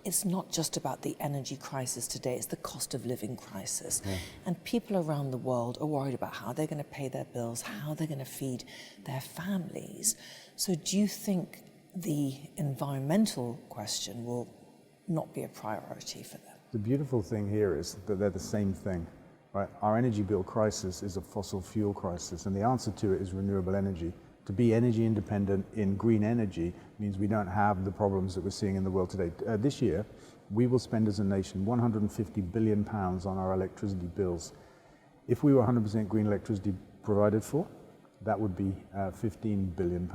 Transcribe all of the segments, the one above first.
it's not just about the energy crisis today, it's the cost of living crisis. Yeah. And people around the world are worried about how they're going to pay their bills, how they're going to feed their families. So do you think the environmental question will not be a priority for them? The beautiful thing here is that they're the same thing. Right? Our energy bill crisis is a fossil fuel crisis, and the answer to it is renewable energy. To be energy independent in green energy means we don't have the problems that we're seeing in the world today. This year, we will spend as a nation £150 billion on our electricity bills. If we were 100% green electricity provided for, that would be £15 billion.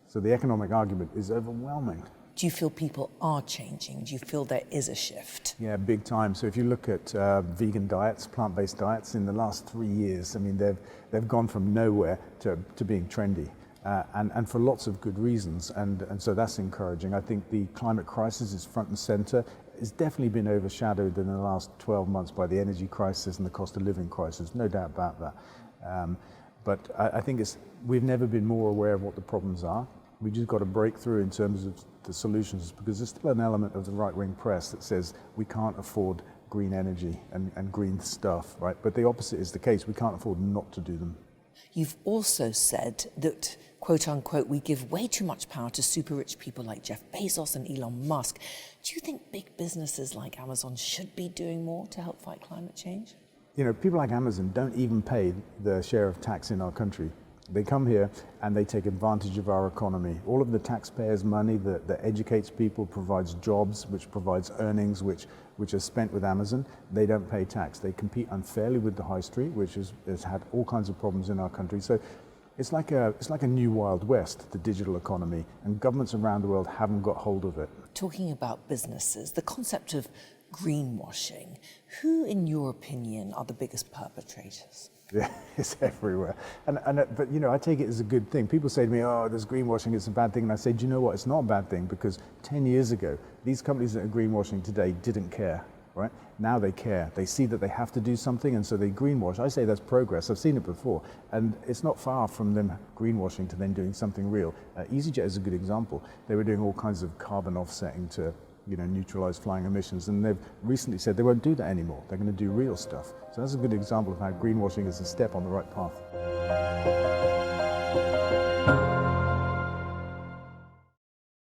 So the economic argument is overwhelming. Do you feel people are changing? Do you feel there is a shift? Yeah, big time. So if you look at vegan diets, plant-based diets, in the last 3 years, I mean, they've gone from nowhere to being trendy. And for lots of good reasons, and so that's encouraging. I think the climate crisis is front and center. It's definitely been overshadowed in the last 12 months by the energy crisis and the cost of living crisis, no doubt about that. But I think we've never been more aware of what the problems are. We just got to break through in terms of the solutions, because there's still an element of the right-wing press that says we can't afford green energy and green stuff, right? But the opposite is the case. We can't afford not to do them. You've also said that, quote unquote, we give way too much power to super rich people like Jeff Bezos and Elon Musk. Do you think big businesses like Amazon should be doing more to help fight climate change? You know, people like Amazon don't even pay the share of tax in our country. They come here and they take advantage of our economy. All of the taxpayers' money that educates people, provides jobs, which provides earnings, which are spent with Amazon, they don't pay tax. They compete unfairly with the high street, which has had all kinds of problems in our country. So it's like a new Wild West, the digital economy, and governments around the world haven't got hold of it. Talking about businesses, the concept of greenwashing, who, in your opinion, are the biggest perpetrators? Yeah, it's everywhere. But you know, I take it as a good thing. People say to me, oh, there's greenwashing, it's a bad thing. And I say, do you know what? It's not a bad thing, because 10 years ago, these companies that are greenwashing today didn't care, right? Now they care. They see that they have to do something, and so they greenwash. I say that's progress. I've seen it before. And it's not far from them greenwashing to then doing something real. EasyJet is a good example. They were doing all kinds of carbon offsetting to neutralize flying emissions, and they've recently said they won't do that anymore. They're going to do real stuff. So that's a good example of how greenwashing is a step on the right path.